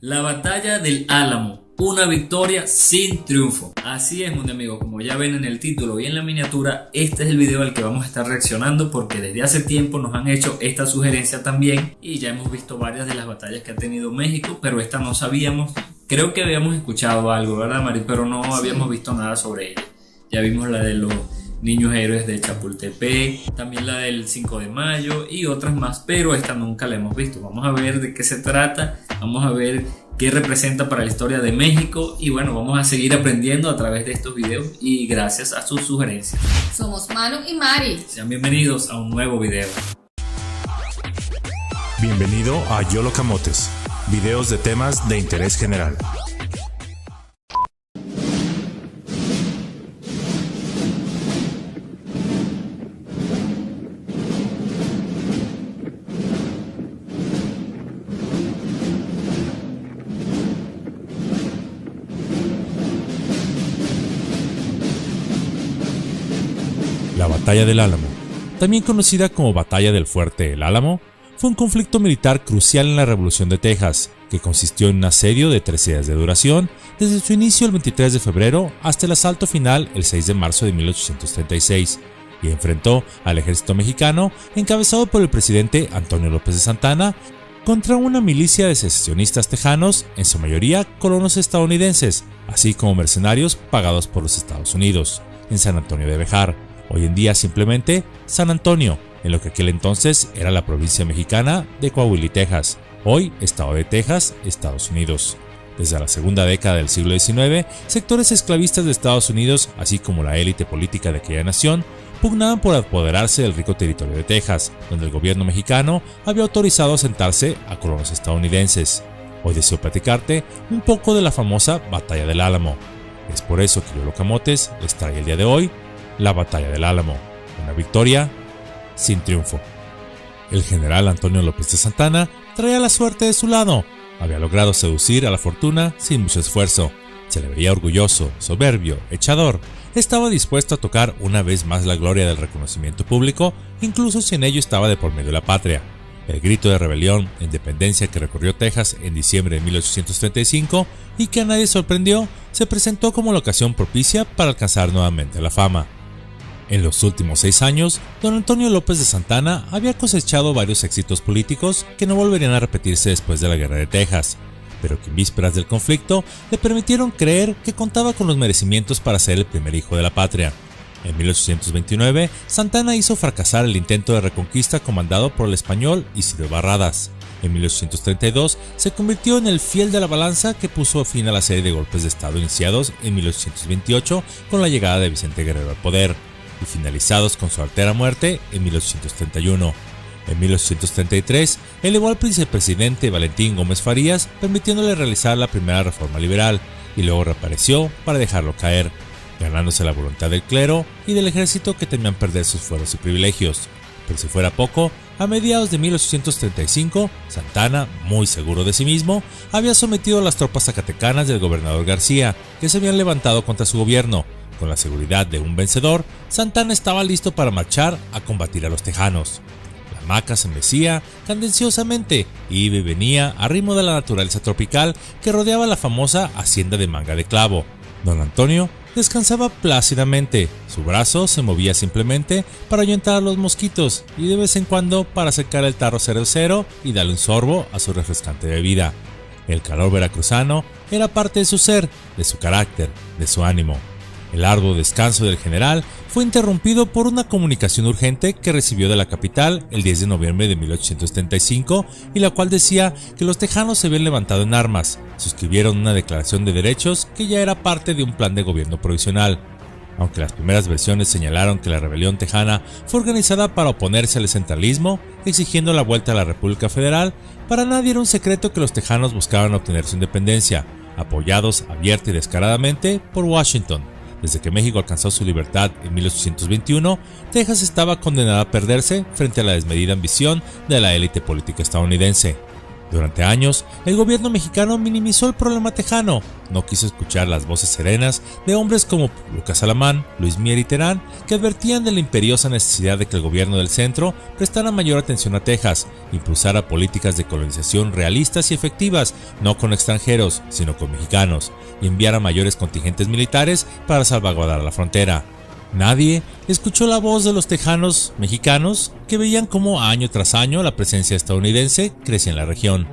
La batalla del Álamo, una victoria sin triunfo. Así es, mis amigos, como ya ven en el título y en la miniatura, este es el video al que vamos a estar reaccionando porque desde hace tiempo nos han hecho esta sugerencia también y ya hemos visto varias de las batallas que ha tenido México, pero esta no sabíamos. Creo que habíamos escuchado algo, ¿verdad, Mari? Pero no habíamos visto nada sobre ella. Ya vimos la de los niños héroes de Chapultepec, también la del 5 de mayo y otras más, pero esta nunca la hemos visto. Vamos a ver de qué se trata, vamos a ver qué representa para la historia de México y bueno, vamos a seguir aprendiendo a través de estos videos y gracias a sus sugerencias. Somos Manu y Mari. Sean bienvenidos a un nuevo video. Bienvenido a Yolo Camotes, videos de temas de interés general. La Batalla del Álamo, también conocida como Batalla del Fuerte El Álamo, fue un conflicto militar crucial en la Revolución de Texas, que consistió en un asedio de 3 días de duración, desde su inicio el 23 de febrero hasta el asalto final el 6 de marzo de 1836, y enfrentó al ejército mexicano encabezado por el presidente Antonio López de Santana contra una milicia de secesionistas tejanos, en su mayoría colonos estadounidenses, así como mercenarios pagados por los Estados Unidos, en San Antonio de Béjar. Hoy en día simplemente San Antonio, en lo que aquel entonces era la provincia mexicana de Coahuila y Texas, hoy Estado de Texas, Estados Unidos. Desde la segunda década del siglo XIX, sectores esclavistas de Estados Unidos, así como la élite política de aquella nación, pugnaban por apoderarse del rico territorio de Texas, donde el gobierno mexicano había autorizado asentarse a colonos estadounidenses. Hoy deseo platicarte un poco de la famosa Batalla del Álamo. Es por eso que Yolo Camotes les trae el día de hoy la Batalla del Álamo, una victoria sin triunfo. El general Antonio López de Santana traía la suerte de su lado. Había logrado seducir a la fortuna sin mucho esfuerzo. Se le veía orgulloso, soberbio, echador. Estaba dispuesto a tocar una vez más la gloria del reconocimiento público, incluso si en ello estaba de por medio la patria. El grito de rebelión e independencia que recorrió Texas en diciembre de 1835 y que a nadie sorprendió, se presentó como la ocasión propicia para alcanzar nuevamente la fama. En los últimos 6 años, don Antonio López de Santana había cosechado varios éxitos políticos que no volverían a repetirse después de la Guerra de Texas, pero que en vísperas del conflicto le permitieron creer que contaba con los merecimientos para ser el primer hijo de la patria. En 1829, Santana hizo fracasar el intento de reconquista comandado por el español Isidro Barradas. En 1832 se convirtió en el fiel de la balanza que puso fin a la serie de golpes de estado iniciados en 1828 con la llegada de Vicente Guerrero al poder, y finalizados con su artera muerte en 1831. En 1833 elevó al vicepresidente Valentín Gómez Farías, permitiéndole realizar la primera reforma liberal, y luego reapareció para dejarlo caer, ganándose la voluntad del clero y del ejército que temían perder sus fueros y privilegios. Pero si fuera poco, a mediados de 1835, Santana, muy seguro de sí mismo, había sometido a las tropas zacatecanas del gobernador García, que se habían levantado contra su gobierno. Con la seguridad de un vencedor, Santana estaba listo para marchar a combatir a los tejanos. La hamaca se mecía candenciosamente, iba y venía a ritmo de la naturaleza tropical que rodeaba la famosa hacienda de Manga de Clavo. Don Antonio descansaba plácidamente, su brazo se movía simplemente para ahuyentar a los mosquitos y de vez en cuando para secar el tarro cervecero y darle un sorbo a su refrescante bebida. El calor veracruzano era parte de su ser, de su carácter, de su ánimo. El arduo descanso del general fue interrumpido por una comunicación urgente que recibió de la capital el 10 de noviembre de 1835 y la cual decía que los tejanos se habían levantado en armas, suscribieron una declaración de derechos que ya era parte de un plan de gobierno provisional. Aunque las primeras versiones señalaron que la rebelión tejana fue organizada para oponerse al centralismo, exigiendo la vuelta a la República Federal, para nadie era un secreto que los tejanos buscaban obtener su independencia, apoyados abierta y descaradamente por Washington. Desde que México alcanzó su libertad en 1821, Texas estaba condenada a perderse frente a la desmedida ambición de la élite política estadounidense. Durante años, el gobierno mexicano minimizó el problema tejano, no quiso escuchar las voces serenas de hombres como Lucas Alamán, Luis Mier y Terán, que advertían de la imperiosa necesidad de que el gobierno del centro prestara mayor atención a Texas, impulsara políticas de colonización realistas y efectivas, no con extranjeros, sino con mexicanos, y enviara mayores contingentes militares para salvaguardar la frontera. Nadie escuchó la voz de los tejanos mexicanos que veían cómo año tras año la presencia estadounidense crecía en la región.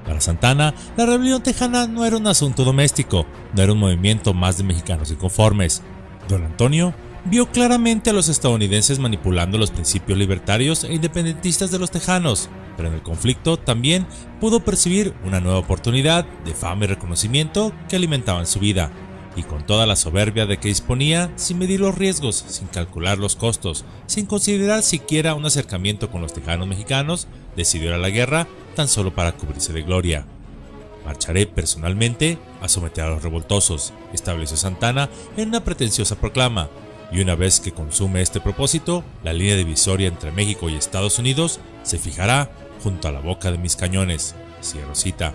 Para Santana, la rebelión tejana no era un asunto doméstico, no era un movimiento más de mexicanos inconformes. Don Antonio vio claramente a los estadounidenses manipulando los principios libertarios e independentistas de los tejanos, pero en el conflicto también pudo percibir una nueva oportunidad de fama y reconocimiento que alimentaban su vida. Y con toda la soberbia de que disponía, sin medir los riesgos, sin calcular los costos, sin considerar siquiera un acercamiento con los tejanos mexicanos, decidió ir a la guerra tan solo para cubrirse de gloria. Marcharé personalmente a someter a los revoltosos, estableció Santana en una pretenciosa proclama, y una vez que consume este propósito, la línea divisoria entre México y Estados Unidos se fijará junto a la boca de mis cañones. Cierro cita.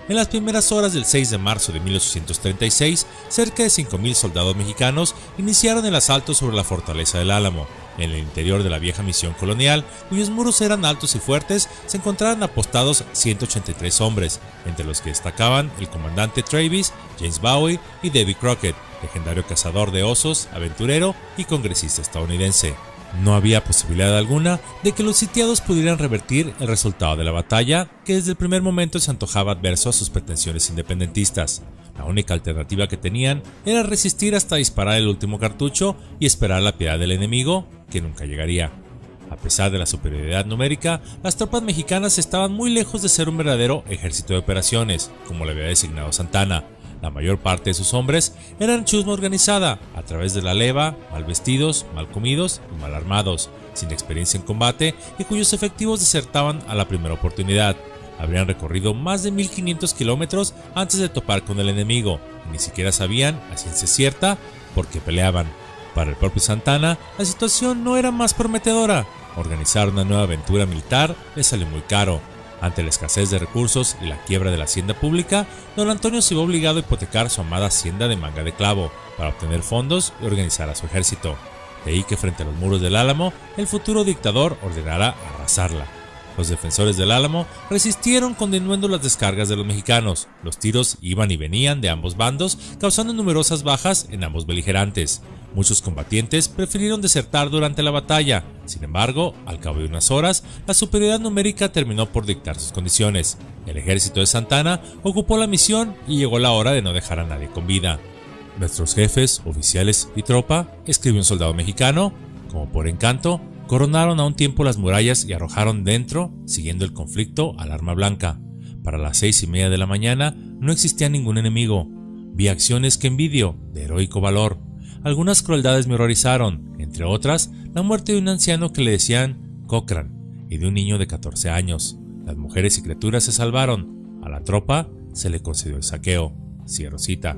En las primeras horas del 6 de marzo de 1836, cerca de 5,000 soldados mexicanos iniciaron el asalto sobre la fortaleza del Álamo. En el interior de la vieja misión colonial, cuyos muros eran altos y fuertes, se encontraban apostados 183 hombres, entre los que destacaban el comandante Travis, James Bowie y Davy Crockett, legendario cazador de osos, aventurero y congresista estadounidense. No había posibilidad alguna de que los sitiados pudieran revertir el resultado de la batalla, que desde el primer momento se antojaba adverso a sus pretensiones independentistas. La única alternativa que tenían era resistir hasta disparar el último cartucho y esperar la piedad del enemigo, que nunca llegaría. A pesar de la superioridad numérica, las tropas mexicanas estaban muy lejos de ser un verdadero ejército de operaciones, como le había designado Santana. La mayor parte de sus hombres eran chusma organizada, a través de la leva, mal vestidos, mal comidos y mal armados, sin experiencia en combate y cuyos efectivos desertaban a la primera oportunidad. Habrían recorrido más de 1500 kilómetros antes de topar con el enemigo, y ni siquiera sabían, a ciencia cierta, por qué peleaban. Para el propio Santana, la situación no era más prometedora. Organizar una nueva aventura militar le salió muy caro. Ante la escasez de recursos y la quiebra de la hacienda pública, don Antonio se vio obligado a hipotecar su amada hacienda de Manga de Clavo para obtener fondos y organizar a su ejército. De ahí que frente a los muros del Álamo, el futuro dictador ordenara arrasarla. Los defensores del Álamo resistieron condenando las descargas de los mexicanos. Los tiros iban y venían de ambos bandos, causando numerosas bajas en ambos beligerantes. Muchos combatientes prefirieron desertar durante la batalla. Sin embargo, al cabo de unas horas, la superioridad numérica terminó por dictar sus condiciones. El ejército de Santana ocupó la misión y llegó la hora de no dejar a nadie con vida. Nuestros jefes, oficiales y tropa, escribió un soldado mexicano, como por encanto, coronaron a un tiempo las murallas y arrojaron dentro, siguiendo el conflicto, al arma blanca. Para las 6:30 de la mañana no existía ningún enemigo. Vi acciones que envidio, de heroico valor. Algunas crueldades me horrorizaron, entre otras, la muerte de un anciano que le decían Cochrane y de un niño de 14 años. Las mujeres y criaturas se salvaron. A la tropa se le concedió el saqueo. Cierro cita.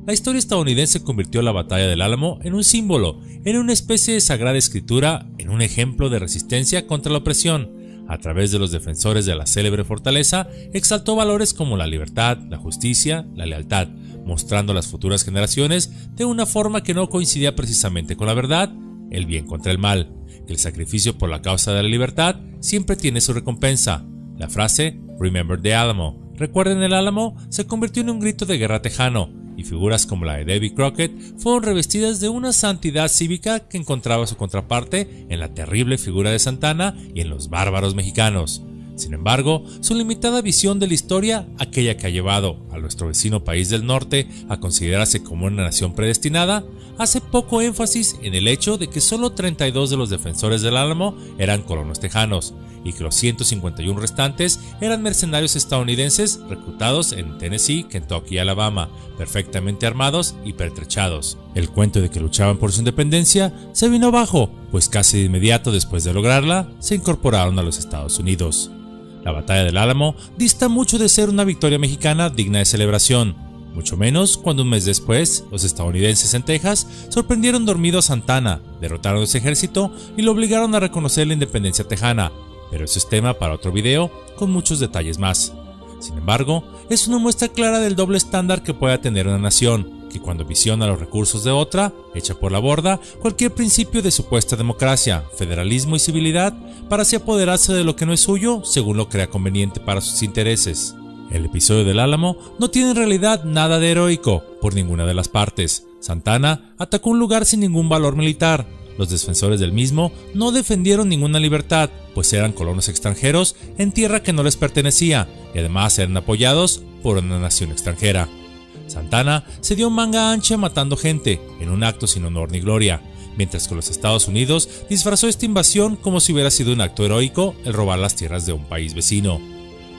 La historia estadounidense convirtió la batalla del Álamo en un símbolo, en una especie de sagrada escritura, en un ejemplo de resistencia contra la opresión. A través de los defensores de la célebre fortaleza, exaltó valores como la libertad, la justicia, la lealtad, mostrando a las futuras generaciones de una forma que no coincidía precisamente con la verdad, el bien contra el mal, que el sacrificio por la causa de la libertad siempre tiene su recompensa. La frase "Remember the Alamo", recuerden el Álamo, se convirtió en un grito de guerra tejano, y figuras como la de Davy Crockett fueron revestidas de una santidad cívica que encontraba su contraparte en la terrible figura de Santana y en los bárbaros mexicanos. Sin embargo, su limitada visión de la historia, aquella que ha llevado a nuestro vecino país del norte a considerarse como una nación predestinada, hace poco énfasis en el hecho de que solo 32 de los defensores del Álamo eran colonos tejanos, y que los 151 restantes eran mercenarios estadounidenses reclutados en Tennessee, Kentucky y Alabama, perfectamente armados y pertrechados. El cuento de que luchaban por su independencia se vino abajo, pues casi de inmediato después de lograrla, se incorporaron a los Estados Unidos. La batalla del Álamo dista mucho de ser una victoria mexicana digna de celebración, mucho menos cuando un mes después los estadounidenses en Texas sorprendieron dormido a Santana, derrotaron a su ejército y lo obligaron a reconocer la independencia tejana, pero eso es tema para otro video con muchos detalles más. Sin embargo, es una muestra clara del doble estándar que pueda tener una nación, que cuando visiona los recursos de otra, echa por la borda cualquier principio de supuesta democracia, federalismo y civilidad para así apoderarse de lo que no es suyo según lo crea conveniente para sus intereses. El episodio del Álamo no tiene en realidad nada de heroico por ninguna de las partes. Santa Anna atacó un lugar sin ningún valor militar. Los defensores del mismo no defendieron ninguna libertad, pues eran colonos extranjeros en tierra que no les pertenecía y además eran apoyados por una nación extranjera. Santa Anna se dio manga ancha matando gente, en un acto sin honor ni gloria, mientras que los Estados Unidos disfrazó esta invasión como si hubiera sido un acto heroico el robar las tierras de un país vecino.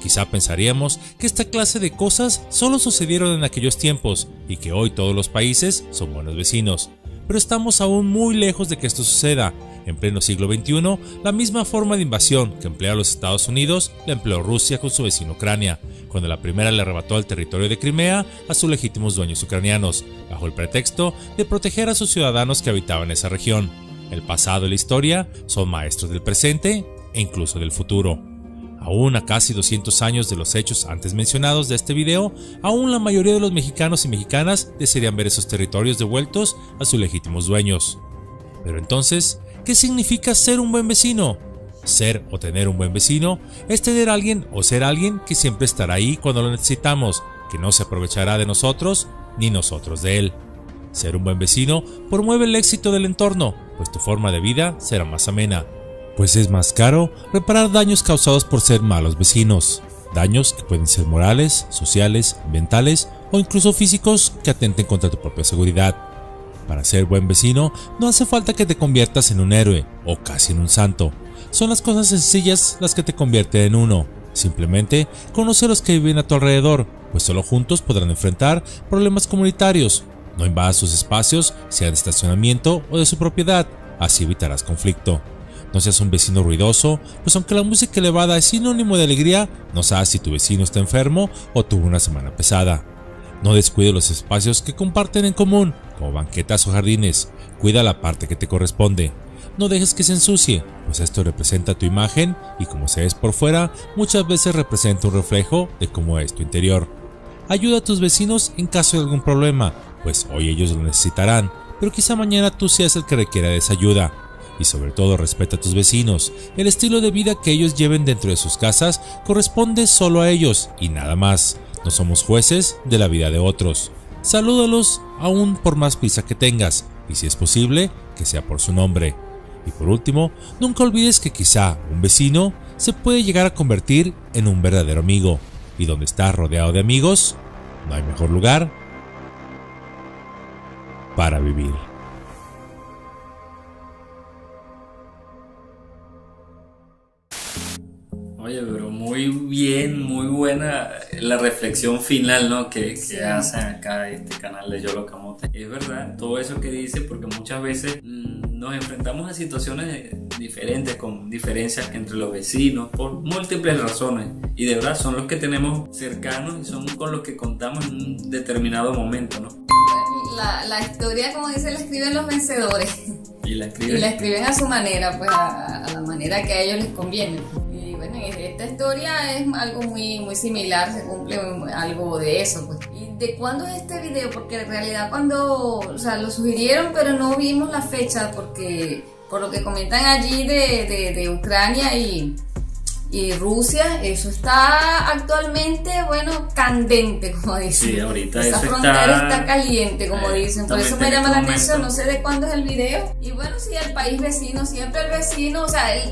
Quizá pensaríamos que esta clase de cosas solo sucedieron en aquellos tiempos y que hoy todos los países son buenos vecinos. Pero estamos aún muy lejos de que esto suceda. En pleno siglo XXI, la misma forma de invasión que emplea los Estados Unidos la empleó Rusia con su vecino Ucrania, cuando la primera le arrebató el territorio de Crimea a sus legítimos dueños ucranianos, bajo el pretexto de proteger a sus ciudadanos que habitaban esa región. El pasado y la historia son maestros del presente e incluso del futuro. Aún a casi 200 años de los hechos antes mencionados de este video, aún la mayoría de los mexicanos y mexicanas desearían ver esos territorios devueltos a sus legítimos dueños. Pero entonces, ¿qué significa ser un buen vecino? Ser o tener un buen vecino es tener a alguien o ser alguien que siempre estará ahí cuando lo necesitamos, que no se aprovechará de nosotros ni nosotros de él. Ser un buen vecino promueve el éxito del entorno, pues tu forma de vida será más amena. Pues es más caro reparar daños causados por ser malos vecinos, daños que pueden ser morales, sociales, ambientales o incluso físicos que atenten contra tu propia seguridad. Para ser buen vecino no hace falta que te conviertas en un héroe o casi en un santo, son las cosas sencillas las que te convierten en uno. Simplemente conoce a los que viven a tu alrededor, pues solo juntos podrán enfrentar problemas comunitarios. No invadas sus espacios, sea de estacionamiento o de su propiedad, así evitarás conflicto. No seas un vecino ruidoso, pues aunque la música elevada es sinónimo de alegría, no sabes si tu vecino está enfermo o tuvo una semana pesada. No descuides los espacios que comparten en común, como banquetas o jardines. Cuida la parte que te corresponde. No dejes que se ensucie, pues esto representa tu imagen y como se ves por fuera, muchas veces representa un reflejo de cómo es tu interior. Ayuda a tus vecinos en caso de algún problema, pues hoy ellos lo necesitarán, pero quizá mañana tú seas el que requiera de esa ayuda. Y sobre todo respeta a tus vecinos. El estilo de vida que ellos lleven dentro de sus casas corresponde solo a ellos y nada más. No somos jueces de la vida de otros. Salúdalos aún por más prisa que tengas y si es posible que sea por su nombre. Y por último, nunca olvides que quizá un vecino se puede llegar a convertir en un verdadero amigo. Y donde estás rodeado de amigos, no hay mejor lugar para vivir. Oye, pero muy bien, muy buena la reflexión final, ¿no? que hacen acá este canal de Yolo Camote. Es verdad, todo eso que dice, porque muchas veces nos enfrentamos a situaciones diferentes, con diferencias entre los vecinos, por múltiples razones. Y de verdad son los que tenemos cercanos y son con los que contamos en un determinado momento, ¿no? La historia, como dice, la escriben los vencedores. Y la escriben a su manera, pues a la manera que a ellos les conviene. Y bueno, esta historia es algo muy similar, se cumple algo de eso, pues. ¿Y de cuándo es este video? Porque en realidad lo sugirieron, pero no vimos la fecha, porque por lo que comentan allí de Ucrania y Rusia, eso está actualmente, candente, como dicen. Sí, ahorita esa eso frontera está caliente, como dicen. Por eso me llama la atención, momento. no sé de cuándo es el video. Y bueno, sí, el país vecino, siempre el vecino,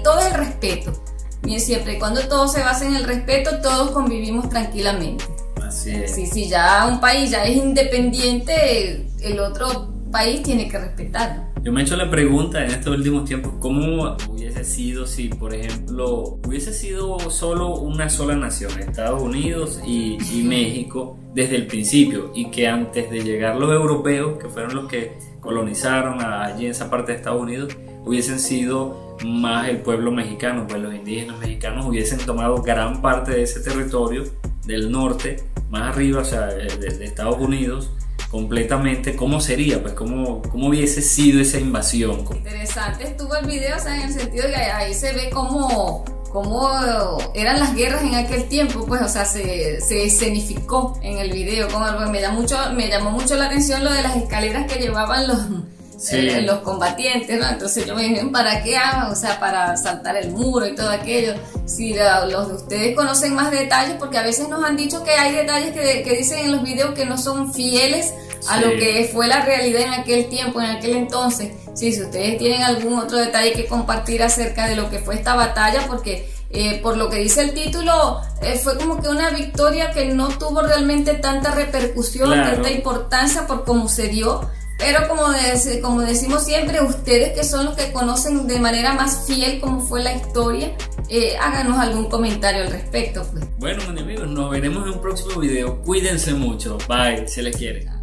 todo es el respeto. Y siempre y cuando todo se basa en el respeto, todos convivimos tranquilamente. Así es. Si ya un país ya es independiente, el otro país tiene que respetarlo. Yo me he hecho la pregunta en estos últimos tiempos, ¿cómo hubiese sido si, por ejemplo, hubiese sido solo una sola nación, Estados Unidos y México, desde el principio, y que antes de llegar los europeos, que fueron los que colonizaron allí en esa parte de Estados Unidos, hubiesen sido más el pueblo mexicano, pues los indígenas mexicanos hubiesen tomado gran parte de ese territorio del norte, más arriba, o sea, de Estados Unidos, completamente? ¿Cómo sería? Pues ¿cómo hubiese sido esa invasión? Interesante estuvo el video, en el sentido de que ahí se ve cómo cómo eran las guerras en aquel tiempo, pues, o sea, se escenificó en el video. Como me llamó mucho la atención lo de las escaleras que llevaban los combatientes, ¿no? Entonces yo me dije, ¿para qué? O sea, para saltar el muro y todo aquello. Si los de ustedes conocen más detalles, porque a veces nos han dicho que hay detalles que dicen en los videos que no son fieles a lo que fue la realidad en aquel tiempo, en aquel entonces. Sí, si ustedes tienen algún otro detalle que compartir acerca de lo que fue esta batalla, porque por lo que dice el título, fue como que una victoria que no tuvo realmente tanta repercusión, tanta importancia por cómo se dio. Pero como decimos siempre, ustedes que son los que conocen de manera más fiel cómo fue la historia, háganos algún comentario al respecto, pues. Bueno, mis amigos, nos veremos en un próximo video. Cuídense mucho. Bye, se les quiere.